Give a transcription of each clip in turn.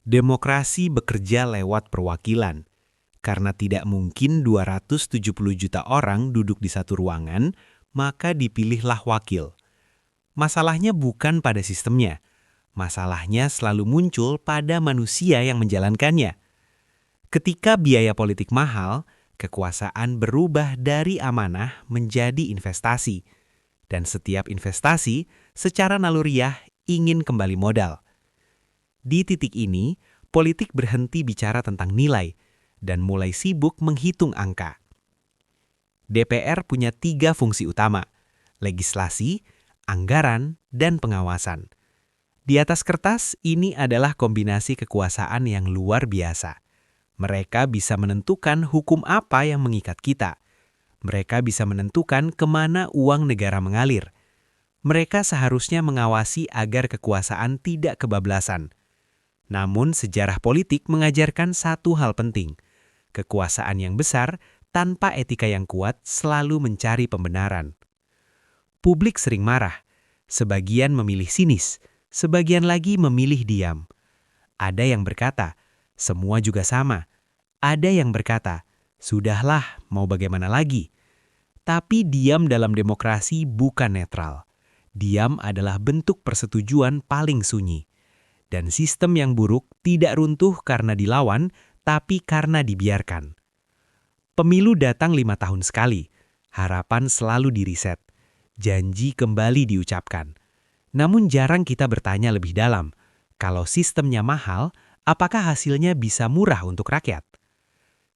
Demokrasi bekerja lewat perwakilan. Karena tidak mungkin 270 juta orang duduk di satu ruangan, maka dipilihlah wakil. Masalahnya bukan pada sistemnya. Masalahnya selalu muncul pada manusia yang menjalankannya. Ketika biaya politik mahal, kekuasaan berubah dari amanah menjadi investasi. Dan setiap investasi secara naluriah ingin kembali modal. Di titik ini, politik berhenti bicara tentang nilai dan mulai sibuk menghitung angka. DPR punya 3 fungsi utama: legislasi, anggaran, dan pengawasan. Di atas kertas, ini adalah kombinasi kekuasaan yang luar biasa. Mereka bisa menentukan hukum apa yang mengikat kita. Mereka bisa menentukan kemana uang negara mengalir. Mereka seharusnya mengawasi agar kekuasaan tidak kebablasan. Namun sejarah politik mengajarkan satu hal penting. Kekuasaan yang besar tanpa etika yang kuat selalu mencari pembenaran. Publik sering marah. Sebagian memilih sinis, sebagian lagi memilih diam. Ada yang berkata, semua juga sama. Ada yang berkata, sudahlah, mau bagaimana lagi? Tapi diam dalam demokrasi bukan netral. Diam adalah bentuk persetujuan paling sunyi. Dan sistem yang buruk tidak runtuh karena dilawan, tapi karena dibiarkan. Pemilu datang 5 tahun sekali. Harapan selalu diriset. Janji kembali diucapkan. Namun jarang kita bertanya lebih dalam. Kalau sistemnya mahal, apakah hasilnya bisa murah untuk rakyat?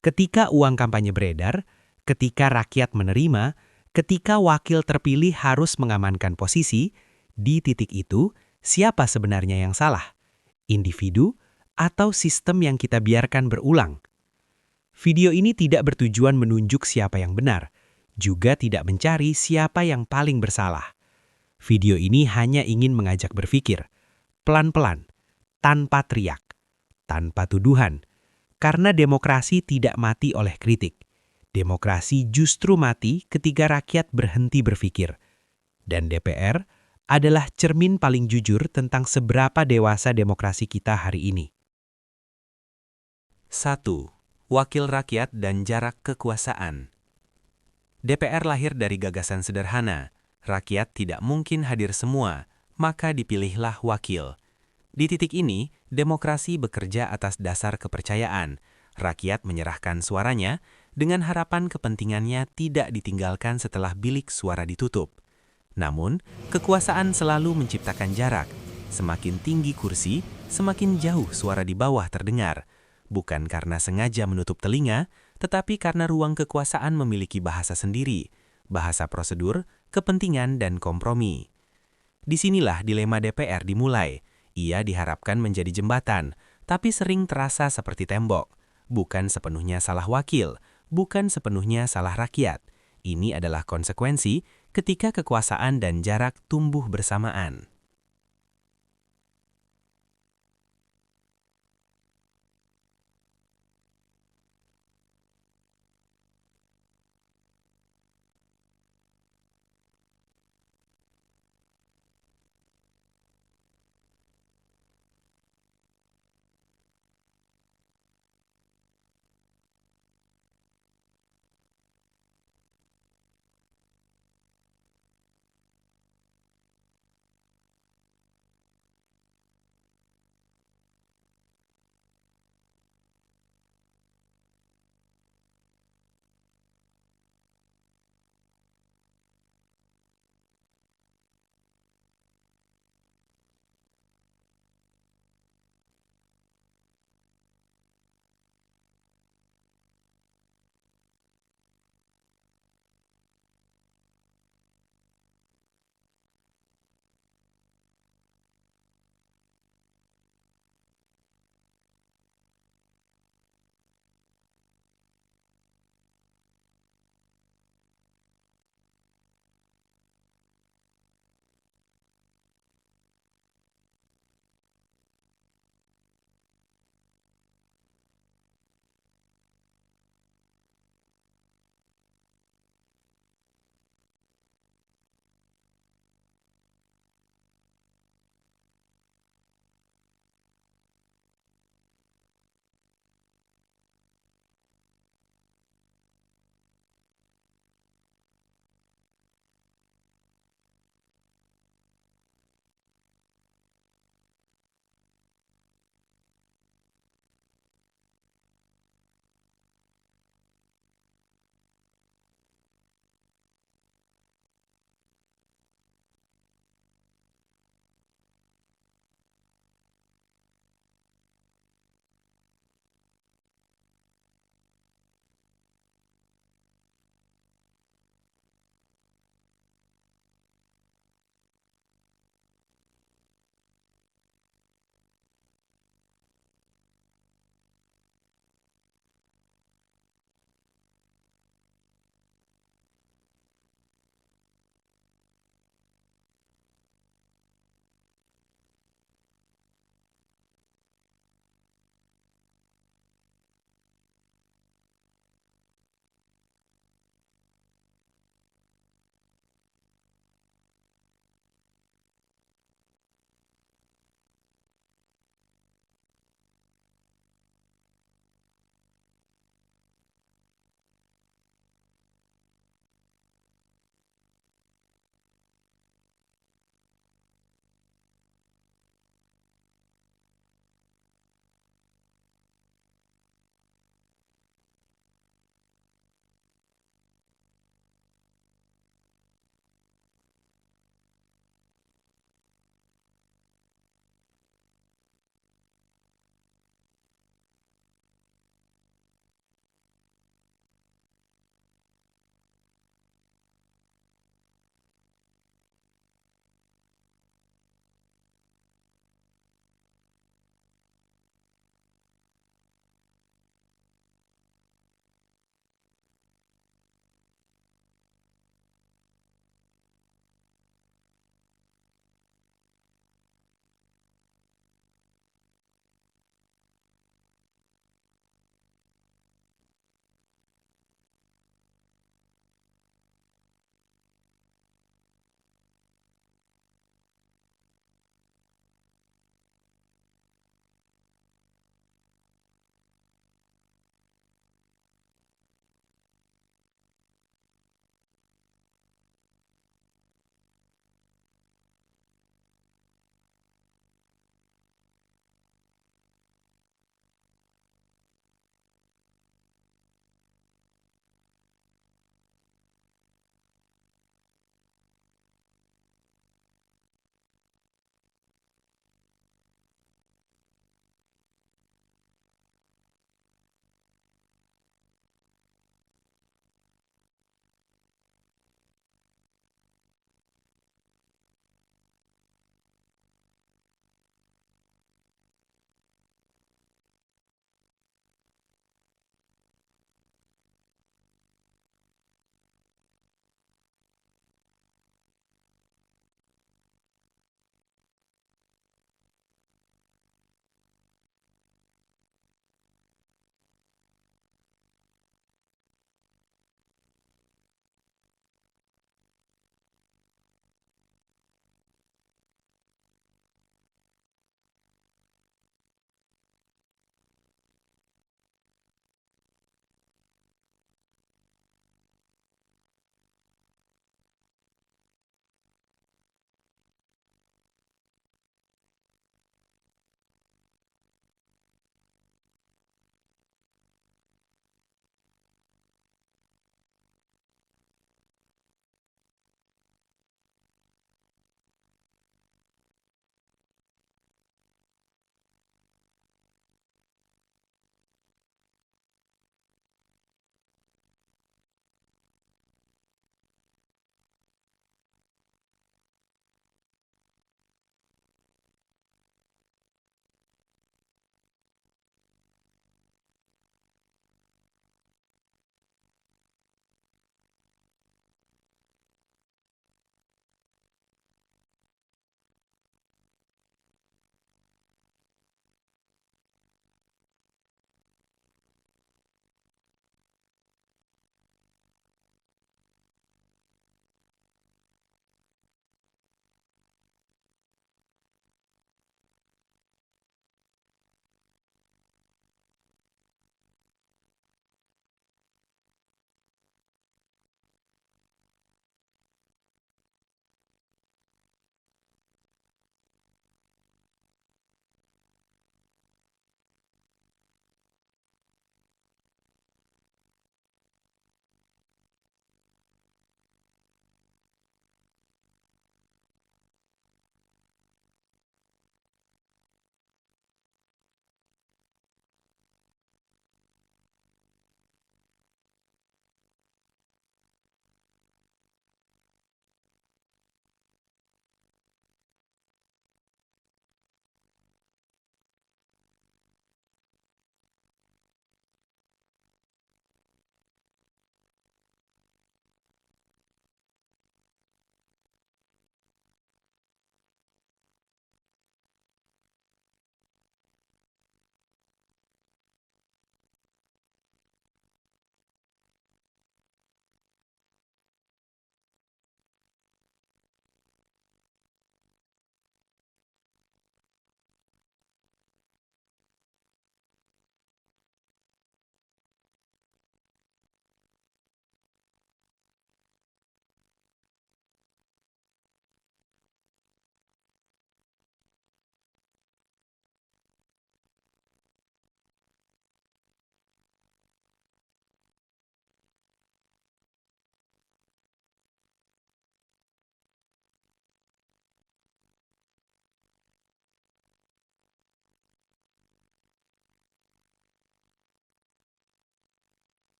Ketika uang kampanye beredar, ketika rakyat menerima, ketika wakil terpilih harus mengamankan posisi, di titik itu, siapa sebenarnya yang salah? Individu, atau sistem yang kita biarkan berulang? Video ini tidak bertujuan menunjuk siapa yang benar, juga tidak mencari siapa yang paling bersalah. Video ini hanya ingin mengajak berpikir, pelan-pelan, tanpa teriak, tanpa tuduhan, karena demokrasi tidak mati oleh kritik. Demokrasi justru mati ketika rakyat berhenti berpikir. Dan DPR adalah cermin paling jujur tentang seberapa dewasa demokrasi kita hari ini. 1. Wakil rakyat dan jarak kekuasaan. DPR lahir dari gagasan sederhana. Rakyat tidak mungkin hadir semua, maka dipilihlah wakil. Di titik ini, demokrasi bekerja atas dasar kepercayaan. Rakyat menyerahkan suaranya dengan harapan kepentingannya tidak ditinggalkan setelah bilik suara ditutup. Namun, kekuasaan selalu menciptakan jarak. Semakin tinggi kursi, semakin jauh suara di bawah terdengar. Bukan karena sengaja menutup telinga, tetapi karena ruang kekuasaan memiliki bahasa sendiri, bahasa prosedur, kepentingan, dan kompromi. Disinilah dilema DPR dimulai. Ia diharapkan menjadi jembatan, tapi sering terasa seperti tembok. Bukan sepenuhnya salah wakil, bukan sepenuhnya salah rakyat. Ini adalah konsekuensi ketika kekuasaan dan jarak tumbuh bersamaan.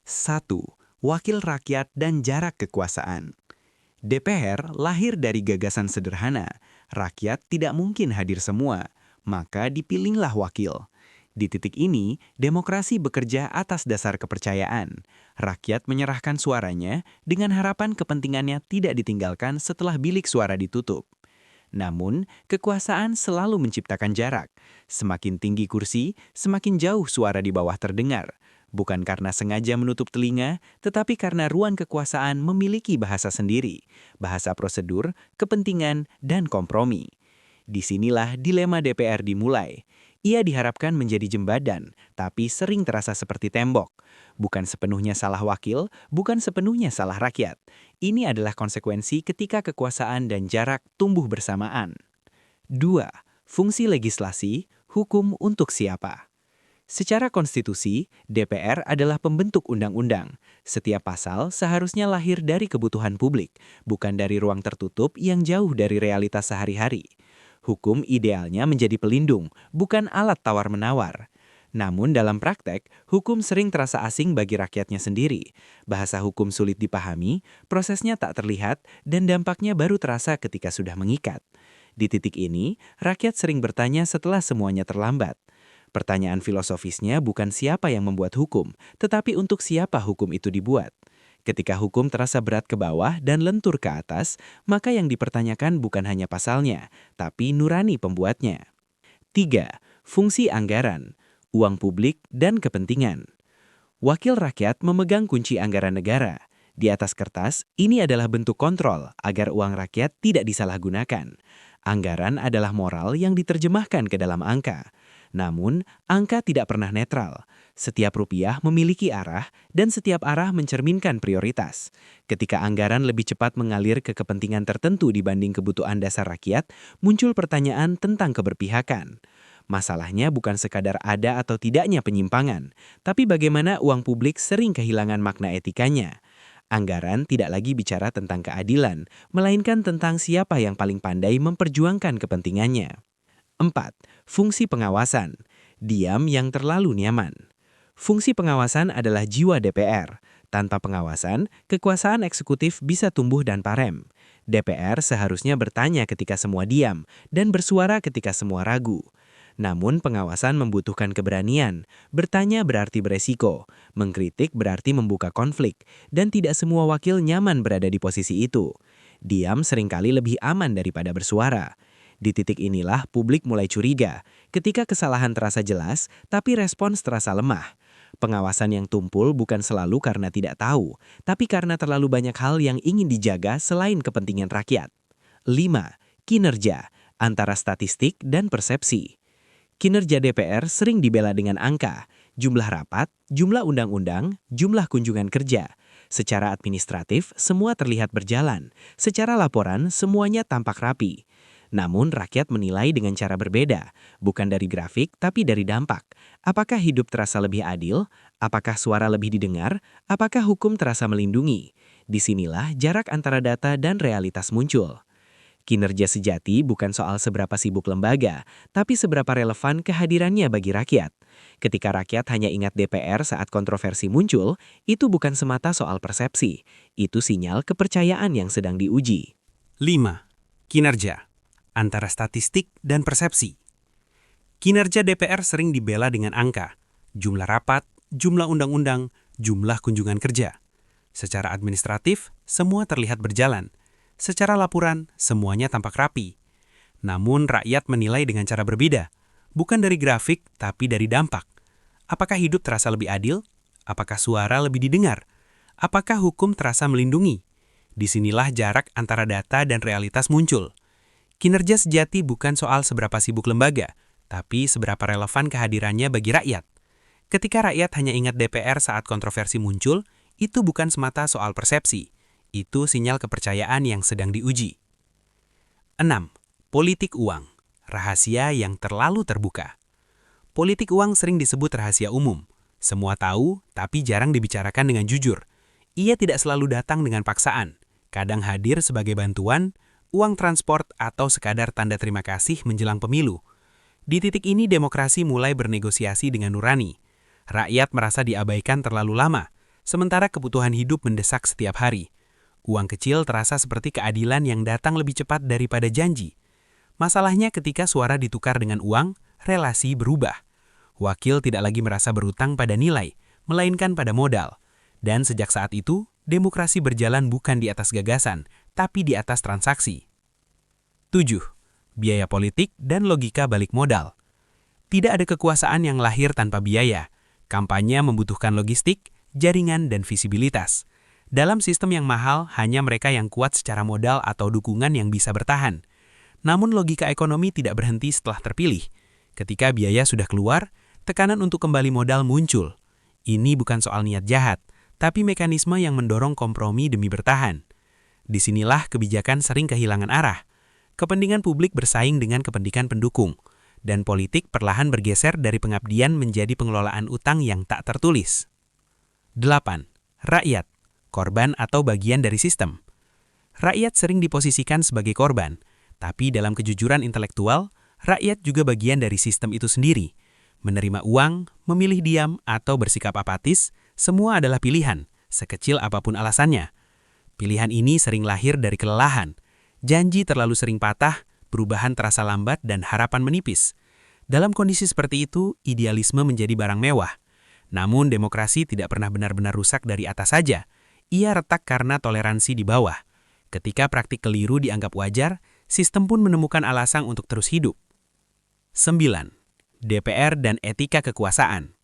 1. Wakil rakyat dan jarak kekuasaan. DPR lahir dari gagasan sederhana, rakyat tidak mungkin hadir semua, maka dipilihlah wakil. Di titik ini, demokrasi bekerja atas dasar kepercayaan. Rakyat menyerahkan suaranya dengan harapan kepentingannya tidak ditinggalkan setelah bilik suara ditutup. Namun, kekuasaan selalu menciptakan jarak. Semakin tinggi kursi, semakin jauh suara di bawah terdengar. Bukan karena sengaja menutup telinga, tetapi karena ruang kekuasaan memiliki bahasa sendiri, bahasa prosedur, kepentingan, dan kompromi. Disinilah dilema DPR dimulai. Ia diharapkan menjadi jembadan, tapi sering terasa seperti tembok. Bukan sepenuhnya salah wakil, bukan sepenuhnya salah rakyat. Ini adalah konsekuensi ketika kekuasaan dan jarak tumbuh bersamaan. 2. Fungsi legislasi, hukum untuk siapa? Secara konstitusi, DPR adalah pembentuk undang-undang. Setiap pasal seharusnya lahir dari kebutuhan publik, bukan dari ruang tertutup yang jauh dari realitas sehari-hari. Hukum idealnya menjadi pelindung, bukan alat tawar-menawar. Namun dalam praktek, hukum sering terasa asing bagi rakyatnya sendiri. Bahasa hukum sulit dipahami, prosesnya tak terlihat, dan dampaknya baru terasa ketika sudah mengikat. Di titik ini, rakyat sering bertanya setelah semuanya terlambat. Pertanyaan filosofisnya bukan siapa yang membuat hukum, tetapi untuk siapa hukum itu dibuat. Ketika hukum terasa berat ke bawah dan lentur ke atas, maka yang dipertanyakan bukan hanya pasalnya, tapi nurani pembuatnya. 3. Fungsi anggaran, uang publik, dan kepentingan. Wakil rakyat memegang kunci anggaran negara. Di atas kertas, ini adalah bentuk kontrol agar uang rakyat tidak disalahgunakan. Anggaran adalah moral yang diterjemahkan ke dalam angka. Namun, angka tidak pernah netral. Setiap rupiah memiliki arah, dan setiap arah mencerminkan prioritas. Ketika anggaran lebih cepat mengalir ke kepentingan tertentu dibanding kebutuhan dasar rakyat, muncul pertanyaan tentang keberpihakan. Masalahnya bukan sekadar ada atau tidaknya penyimpangan, tapi bagaimana uang publik sering kehilangan makna etikanya. Anggaran tidak lagi bicara tentang keadilan, melainkan tentang siapa yang paling pandai memperjuangkan kepentingannya. 4. Fungsi pengawasan. Diam yang terlalu nyaman. Fungsi pengawasan adalah jiwa DPR. Tanpa pengawasan, kekuasaan eksekutif bisa tumbuh dan parem. DPR seharusnya bertanya ketika semua diam, dan bersuara ketika semua ragu. Namun pengawasan membutuhkan keberanian. Bertanya berarti beresiko, mengkritik berarti membuka konflik, dan tidak semua wakil nyaman berada di posisi itu. Diam seringkali lebih aman daripada bersuara. Di titik inilah publik mulai curiga, ketika kesalahan terasa jelas, tapi respons terasa lemah. Pengawasan yang tumpul bukan selalu karena tidak tahu, tapi karena terlalu banyak hal yang ingin dijaga selain kepentingan rakyat. 5. Kinerja, antara statistik dan persepsi. Kinerja DPR sering dibela dengan angka, jumlah rapat, jumlah undang-undang, jumlah kunjungan kerja. Secara administratif, semua terlihat berjalan. Secara laporan, semuanya tampak rapi. Namun rakyat menilai dengan cara berbeda, bukan dari grafik tapi dari dampak. Apakah hidup terasa lebih adil? Apakah suara lebih didengar? Apakah hukum terasa melindungi? Disinilah jarak antara data dan realitas muncul. Kinerja sejati bukan soal seberapa sibuk lembaga, tapi seberapa relevan kehadirannya bagi rakyat. Ketika rakyat hanya ingat DPR saat kontroversi muncul, itu bukan semata soal persepsi. Itu sinyal kepercayaan yang sedang diuji. 5. Kinerja, antara statistik dan persepsi. Kinerja DPR sering dibela dengan angka, jumlah rapat, jumlah undang-undang, jumlah kunjungan kerja. Secara administratif, semua terlihat berjalan. Secara laporan, semuanya tampak rapi. Namun rakyat menilai dengan cara berbeda, bukan dari grafik tapi dari dampak. Apakah hidup terasa lebih adil? Apakah suara lebih didengar? Apakah hukum terasa melindungi? Disinilah jarak antara data dan realitas muncul. Kinerja sejati bukan soal seberapa sibuk lembaga, tapi seberapa relevan kehadirannya bagi rakyat. Ketika rakyat hanya ingat DPR saat kontroversi muncul, itu bukan semata soal persepsi. Itu sinyal kepercayaan yang sedang diuji. 6. Politik uang, rahasia yang terlalu terbuka. Politik uang sering disebut rahasia umum. Semua tahu, tapi jarang dibicarakan dengan jujur. Ia tidak selalu datang dengan paksaan. Kadang hadir sebagai bantuan, uang transport, atau sekadar tanda terima kasih menjelang pemilu. Di titik ini demokrasi mulai bernegosiasi dengan nurani. Rakyat merasa diabaikan terlalu lama. sementara kebutuhan hidup mendesak setiap hari. Uang kecil terasa seperti keadilan yang datang lebih cepat daripada janji. Masalahnya ketika suara ditukar dengan uang, relasi berubah. Wakil tidak lagi merasa berutang pada nilai, melainkan pada modal. Dan sejak saat itu, demokrasi berjalan bukan di atas gagasan, tapi di atas transaksi. 7. Biaya politik dan logika balik modal. Tidak ada kekuasaan yang lahir tanpa biaya. Kampanye membutuhkan logistik, jaringan, dan visibilitas. Dalam sistem yang mahal, hanya mereka yang kuat secara modal atau dukungan yang bisa bertahan. Namun logika ekonomi tidak berhenti setelah terpilih. Ketika biaya sudah keluar, tekanan untuk kembali modal muncul. Ini bukan soal niat jahat, tapi mekanisme yang mendorong kompromi demi bertahan. Disinilah kebijakan sering kehilangan arah. Kepentingan publik bersaing dengan kepentingan pendukung, dan politik perlahan bergeser dari pengabdian menjadi pengelolaan utang yang tak tertulis. 8. Rakyat, korban atau bagian dari sistem. Rakyat sering diposisikan sebagai korban, tapi dalam kejujuran intelektual, rakyat juga bagian dari sistem itu sendiri. Menerima uang, memilih diam, atau bersikap apatis, semua adalah pilihan, sekecil apapun alasannya. Pilihan ini sering lahir dari kelelahan. Janji terlalu sering patah, perubahan terasa lambat, dan harapan menipis. Dalam kondisi seperti itu, idealisme menjadi barang mewah. Namun demokrasi tidak pernah benar-benar rusak dari atas saja. Ia retak karena toleransi di bawah. Ketika praktik keliru dianggap wajar, sistem pun menemukan alasan untuk terus hidup. 9. DPR dan etika kekuasaan.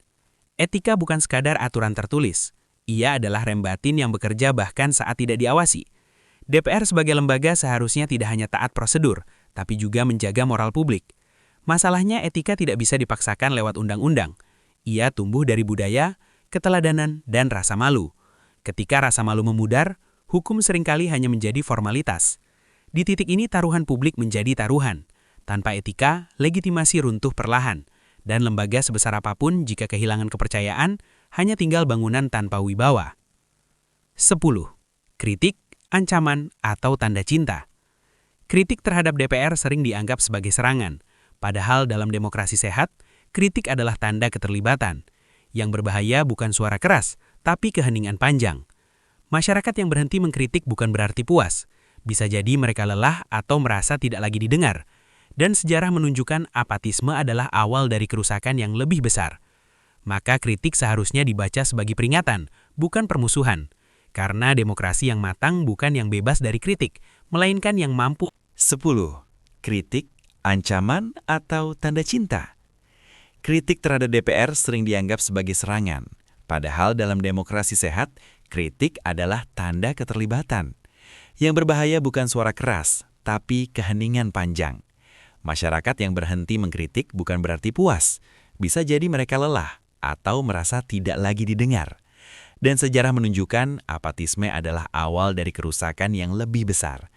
Etika bukan sekadar aturan tertulis. Ia adalah rem batin yang bekerja bahkan saat tidak diawasi. DPR sebagai lembaga seharusnya tidak hanya taat prosedur, tapi juga menjaga moral publik. Masalahnya etika tidak bisa dipaksakan lewat undang-undang. Ia tumbuh dari budaya, keteladanan, dan rasa malu. Ketika rasa malu memudar, hukum seringkali hanya menjadi formalitas. Di titik ini taruhan publik menjadi taruhan. Tanpa etika, legitimasi runtuh perlahan. Dan lembaga sebesar apapun jika kehilangan kepercayaan, hanya tinggal bangunan tanpa wibawa. 10. Kritik, ancaman, atau tanda cinta. Kritik terhadap DPR sering dianggap sebagai serangan. Padahal dalam demokrasi sehat, kritik adalah tanda keterlibatan. Yang berbahaya bukan suara keras, tapi keheningan panjang. Masyarakat yang berhenti mengkritik bukan berarti puas. Bisa jadi mereka lelah atau merasa tidak lagi didengar. Dan sejarah menunjukkan apatisme adalah awal dari kerusakan yang lebih besar. Maka kritik seharusnya dibaca sebagai peringatan, bukan permusuhan. Karena demokrasi yang matang bukan yang bebas dari kritik, melainkan yang mampu. 10. Kritik, ancaman, atau tanda cinta. Kritik terhadap DPR sering dianggap sebagai serangan. Padahal dalam demokrasi sehat, kritik adalah tanda keterlibatan. Yang berbahaya bukan suara keras, tapi keheningan panjang. Masyarakat yang berhenti mengkritik bukan berarti puas. Bisa jadi mereka lelah atau merasa tidak lagi didengar. Dan sejarah menunjukkan apatisme adalah awal dari kerusakan yang lebih besar.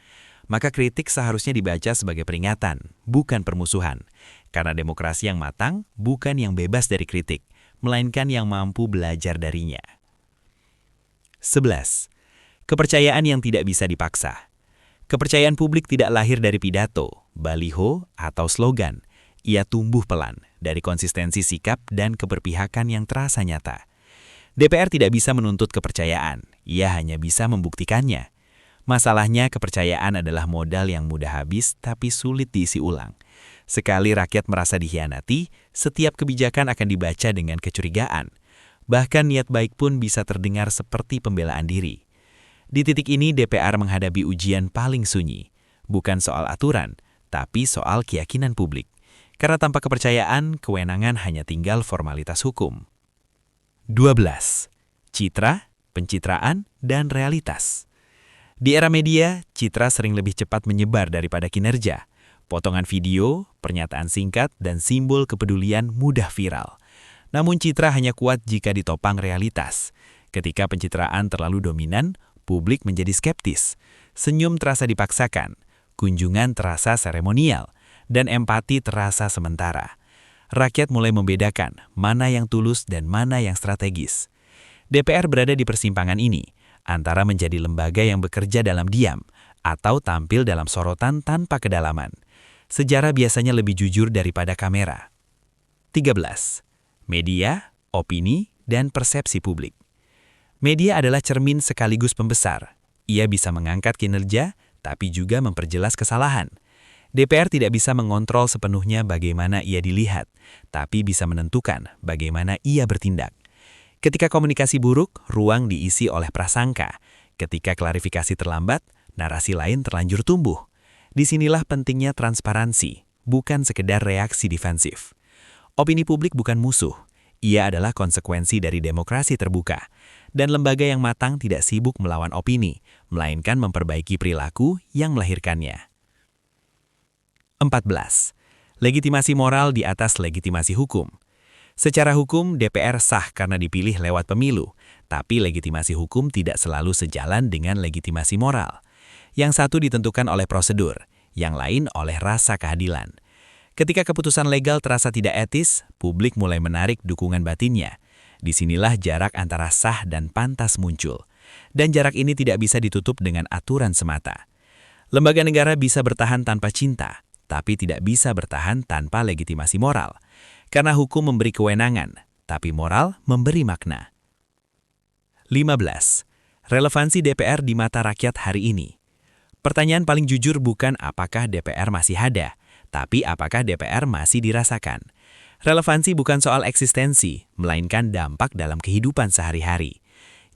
Maka kritik seharusnya dibaca sebagai peringatan, bukan permusuhan. Karena demokrasi yang matang bukan yang bebas dari kritik, melainkan yang mampu belajar darinya. 11. Kepercayaan yang tidak bisa dipaksa. Kepercayaan publik tidak lahir dari pidato, baliho, atau slogan. Ia tumbuh pelan dari konsistensi sikap dan keberpihakan yang terasa nyata. DPR tidak bisa menuntut kepercayaan, ia hanya bisa membuktikannya. Masalahnya kepercayaan adalah modal yang mudah habis tapi sulit diisi ulang. Sekali rakyat merasa dikhianati, setiap kebijakan akan dibaca dengan kecurigaan. Bahkan niat baik pun bisa terdengar seperti pembelaan diri. Di titik ini DPR menghadapi ujian paling sunyi. Bukan soal aturan, tapi soal keyakinan publik. Karena tanpa kepercayaan, kewenangan hanya tinggal formalitas hukum. 12. Citra, pencitraan, dan realitas. Di era media, citra sering lebih cepat menyebar daripada kinerja. Potongan video, pernyataan singkat, dan simbol kepedulian mudah viral. Namun citra hanya kuat jika ditopang realitas. Ketika pencitraan terlalu dominan, publik menjadi skeptis. Senyum terasa dipaksakan, kunjungan terasa seremonial, dan empati terasa sementara. Rakyat mulai membedakan mana yang tulus dan mana yang strategis. DPR berada di persimpangan ini, antara menjadi lembaga yang bekerja dalam diam atau tampil dalam sorotan tanpa kedalaman. Sejarah biasanya lebih jujur daripada kamera. 13. Media, opini, dan persepsi publik. Media adalah cermin sekaligus pembesar. Ia bisa mengangkat kinerja, tapi juga memperjelas kesalahan. DPR tidak bisa mengontrol sepenuhnya bagaimana ia dilihat, tapi bisa menentukan bagaimana ia bertindak. Ketika komunikasi buruk, ruang diisi oleh prasangka. Ketika klarifikasi terlambat, narasi lain terlanjur tumbuh. Disinilah pentingnya transparansi, bukan sekedar reaksi defensif. Opini publik bukan musuh. Ia adalah konsekuensi dari demokrasi terbuka. Dan lembaga yang matang tidak sibuk melawan opini, melainkan memperbaiki perilaku yang melahirkannya. 14. Legitimasi moral di atas legitimasi hukum. Secara hukum, DPR sah karena dipilih lewat pemilu, tapi legitimasi hukum tidak selalu sejalan dengan legitimasi moral. Yang satu ditentukan oleh prosedur, yang lain oleh rasa keadilan. Ketika keputusan legal terasa tidak etis, publik mulai menarik dukungan batinnya. Disinilah jarak antara sah dan pantas muncul. Dan jarak ini tidak bisa ditutup dengan aturan semata. Lembaga negara bisa bertahan tanpa cinta, tapi tidak bisa bertahan tanpa legitimasi moral. Karena hukum memberi kewenangan, tapi moral memberi makna. 15. Relevansi DPR di mata rakyat hari ini. Pertanyaan paling jujur bukan apakah DPR masih ada, tapi apakah DPR masih dirasakan. Relevansi bukan soal eksistensi, melainkan dampak dalam kehidupan sehari-hari.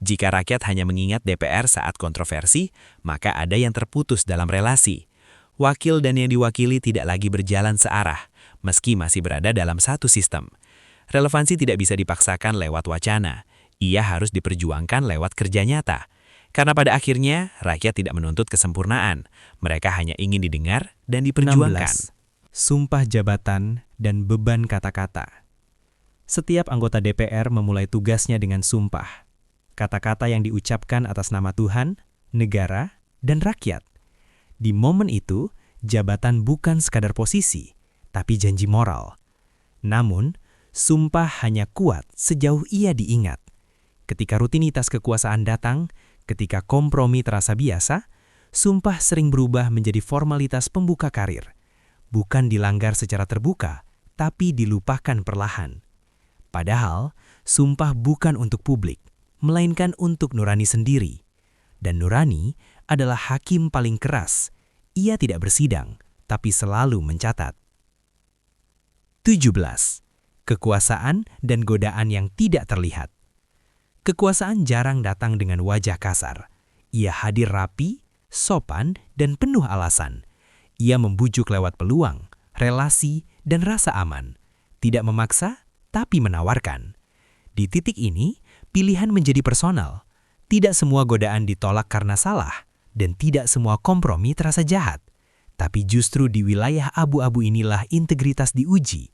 Jika rakyat hanya mengingat DPR saat kontroversi, maka ada yang terputus dalam relasi. Wakil dan yang diwakili tidak lagi berjalan searah, meski masih berada dalam satu sistem. Relevansi tidak bisa dipaksakan lewat wacana, ia harus diperjuangkan lewat kerja nyata. Karena pada akhirnya, rakyat tidak menuntut kesempurnaan, mereka hanya ingin didengar dan diperjuangkan. 16. Sumpah jabatan dan beban kata-kata. Setiap anggota DPR memulai tugasnya dengan sumpah. Kata-kata yang diucapkan atas nama Tuhan, negara, dan rakyat. Di momen itu, jabatan bukan sekadar posisi, tapi janji moral. Namun, sumpah hanya kuat sejauh ia diingat. Ketika rutinitas kekuasaan datang, ketika kompromi terasa biasa, sumpah sering berubah menjadi formalitas pembuka karir. Bukan dilanggar secara terbuka, tapi dilupakan perlahan. Padahal, sumpah bukan untuk publik, melainkan untuk nurani sendiri. Dan nurani adalah hakim paling keras. Ia tidak bersidang, tapi selalu mencatat. 17. Kekuasaan dan godaan yang tidak terlihat. Kekuasaan jarang datang dengan wajah kasar. Ia hadir rapi, sopan, dan penuh alasan. Ia membujuk lewat peluang, relasi, dan rasa aman. Tidak memaksa, tapi menawarkan. Di titik ini, pilihan menjadi personal. Tidak semua godaan ditolak karena salah, dan tidak semua kompromi terasa jahat. Tapi justru di wilayah abu-abu inilah integritas diuji.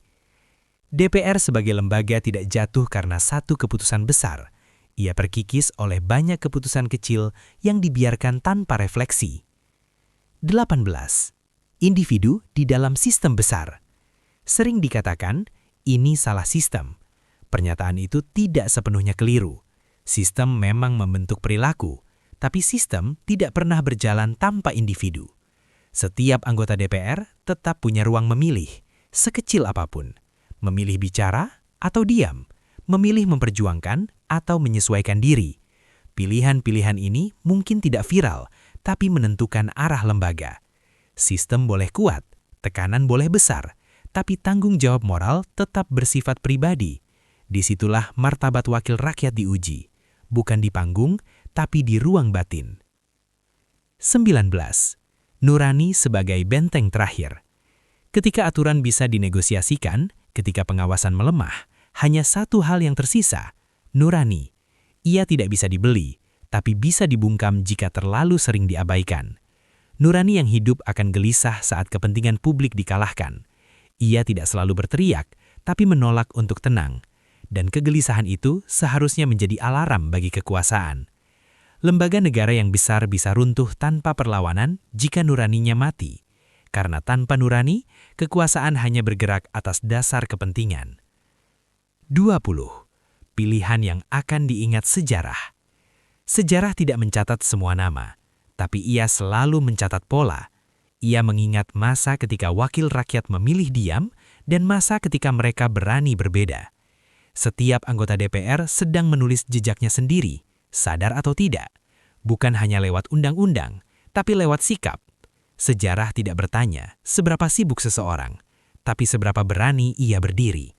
DPR sebagai lembaga tidak jatuh karena satu keputusan besar. Ia terkikis oleh banyak keputusan kecil yang dibiarkan tanpa refleksi. 18. Individu di dalam sistem besar. Sering dikatakan, ini salah sistem. Pernyataan itu tidak sepenuhnya keliru. Sistem memang membentuk perilaku, tapi sistem tidak pernah berjalan tanpa individu. Setiap anggota DPR tetap punya ruang memilih, sekecil apapun. Memilih bicara atau diam, memilih memperjuangkan atau menyesuaikan diri. Pilihan-pilihan ini mungkin tidak viral, tapi menentukan arah lembaga. Sistem boleh kuat, tekanan boleh besar, tapi tanggung jawab moral tetap bersifat pribadi. Disitulah martabat wakil rakyat diuji, bukan di panggung, tapi di ruang batin. 19. Nurani sebagai benteng terakhir. Ketika aturan bisa dinegosiasikan, ketika pengawasan melemah, hanya satu hal yang tersisa, nurani. Ia tidak bisa dibeli, tapi bisa dibungkam jika terlalu sering diabaikan. Nurani yang hidup akan gelisah saat kepentingan publik dikalahkan. Ia tidak selalu berteriak, tapi menolak untuk tenang. Dan kegelisahan itu seharusnya menjadi alarm bagi kekuasaan. Lembaga negara yang besar bisa runtuh tanpa perlawanan jika nuraninya mati. Karena tanpa nurani, kekuasaan hanya bergerak atas dasar kepentingan. 20. Pilihan yang akan diingat sejarah. Sejarah tidak mencatat semua nama, tapi ia selalu mencatat pola. Ia mengingat masa ketika wakil rakyat memilih diam dan masa ketika mereka berani berbeda. Setiap anggota DPR sedang menulis jejaknya sendiri, sadar atau tidak. Bukan hanya lewat undang-undang, tapi lewat sikap. Sejarah tidak bertanya seberapa sibuk seseorang, tapi seberapa berani ia berdiri.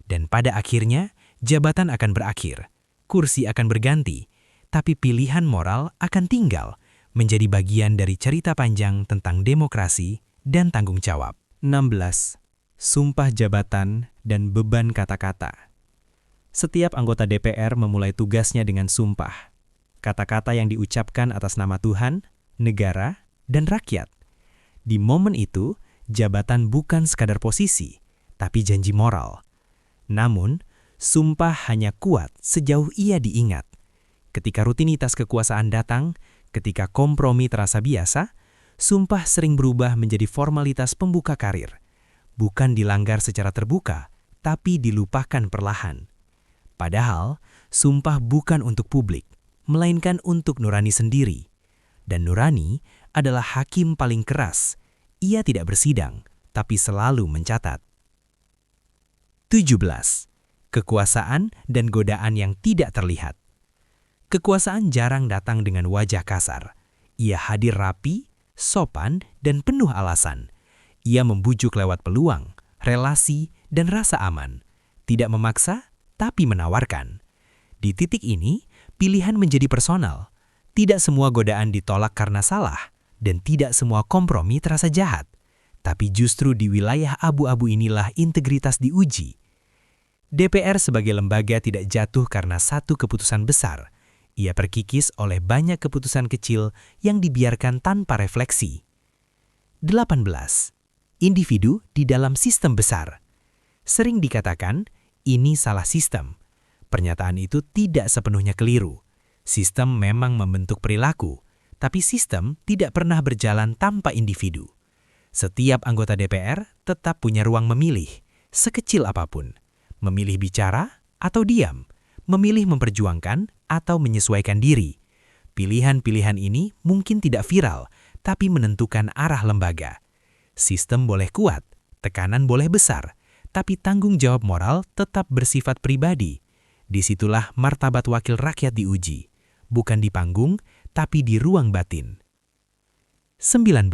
Dan pada akhirnya, jabatan akan berakhir, kursi akan berganti, tapi pilihan moral akan tinggal, menjadi bagian dari cerita panjang tentang demokrasi dan tanggung jawab. 16. Sumpah jabatan dan beban kata-kata. Setiap anggota DPR memulai tugasnya dengan sumpah. Kata-kata yang diucapkan atas nama Tuhan, negara, dan rakyat. Di momen itu, jabatan bukan sekadar posisi, tapi janji moral. Namun, sumpah hanya kuat sejauh ia diingat. Ketika rutinitas kekuasaan datang, ketika kompromi terasa biasa, sumpah sering berubah menjadi formalitas pembuka karir. Bukan dilanggar secara terbuka, tapi dilupakan perlahan. Padahal, sumpah bukan untuk publik, melainkan untuk nurani sendiri. Dan nurani adalah hakim paling keras. Ia tidak bersidang, tapi selalu mencatat. 17. Kekuasaan dan godaan yang tidak terlihat. Kekuasaan jarang datang dengan wajah kasar. Ia hadir rapi, sopan, dan penuh alasan. Ia membujuk lewat peluang, relasi, dan rasa aman. Tidak memaksa, tapi menawarkan. Di titik ini, pilihan menjadi personal. Tidak semua godaan ditolak karena salah, dan tidak semua kompromi terasa jahat. Tapi justru di wilayah abu-abu inilah integritas diuji. DPR sebagai lembaga tidak jatuh karena satu keputusan besar. Ia terkikis oleh banyak keputusan kecil yang dibiarkan tanpa refleksi. 18. Individu di dalam sistem besar. Sering dikatakan, ini salah sistem. Pernyataan itu tidak sepenuhnya keliru. Sistem memang membentuk perilaku, tapi sistem tidak pernah berjalan tanpa individu. Setiap anggota DPR tetap punya ruang memilih, sekecil apapun. Memilih bicara atau diam, memilih memperjuangkan atau menyesuaikan diri. Pilihan-pilihan ini mungkin tidak viral, tapi menentukan arah lembaga. Sistem boleh kuat, tekanan boleh besar, tapi tanggung jawab moral tetap bersifat pribadi. Disitulah martabat wakil rakyat diuji, bukan di panggung, tapi di ruang batin. 19.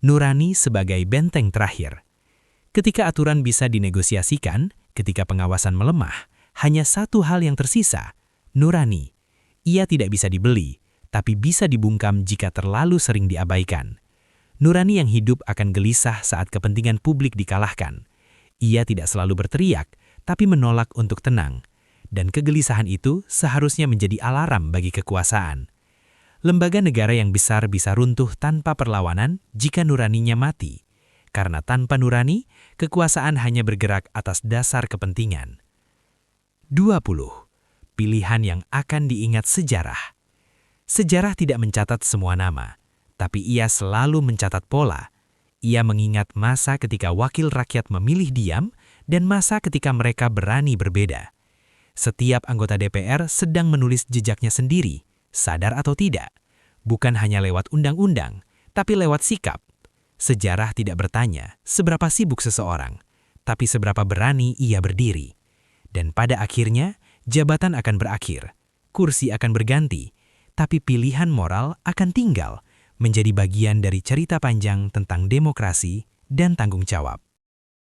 Nurani sebagai benteng terakhir. Ketika aturan bisa dinegosiasikan, ketika pengawasan melemah, hanya satu hal yang tersisa, nurani. Ia tidak bisa dibeli, tapi bisa dibungkam jika terlalu sering diabaikan. Nurani yang hidup akan gelisah saat kepentingan publik dikalahkan. Ia tidak selalu berteriak, tapi menolak untuk tenang. Dan kegelisahan itu seharusnya menjadi alarm bagi kekuasaan. Lembaga negara yang besar bisa runtuh tanpa perlawanan jika nuraninya mati. Karena tanpa nurani, kekuasaan hanya bergerak atas dasar kepentingan. 20. Pilihan yang akan diingat sejarah. Sejarah tidak mencatat semua nama, tapi ia selalu mencatat pola. Ia mengingat masa ketika wakil rakyat memilih diam dan masa ketika mereka berani berbeda. Setiap anggota DPR sedang menulis jejaknya sendiri, sadar atau tidak. Bukan hanya lewat undang-undang, tapi lewat sikap. Sejarah tidak bertanya seberapa sibuk seseorang, tapi seberapa berani ia berdiri. Dan pada akhirnya, jabatan akan berakhir, kursi akan berganti, tapi pilihan moral akan tinggal, menjadi bagian dari cerita panjang tentang demokrasi dan tanggung jawab.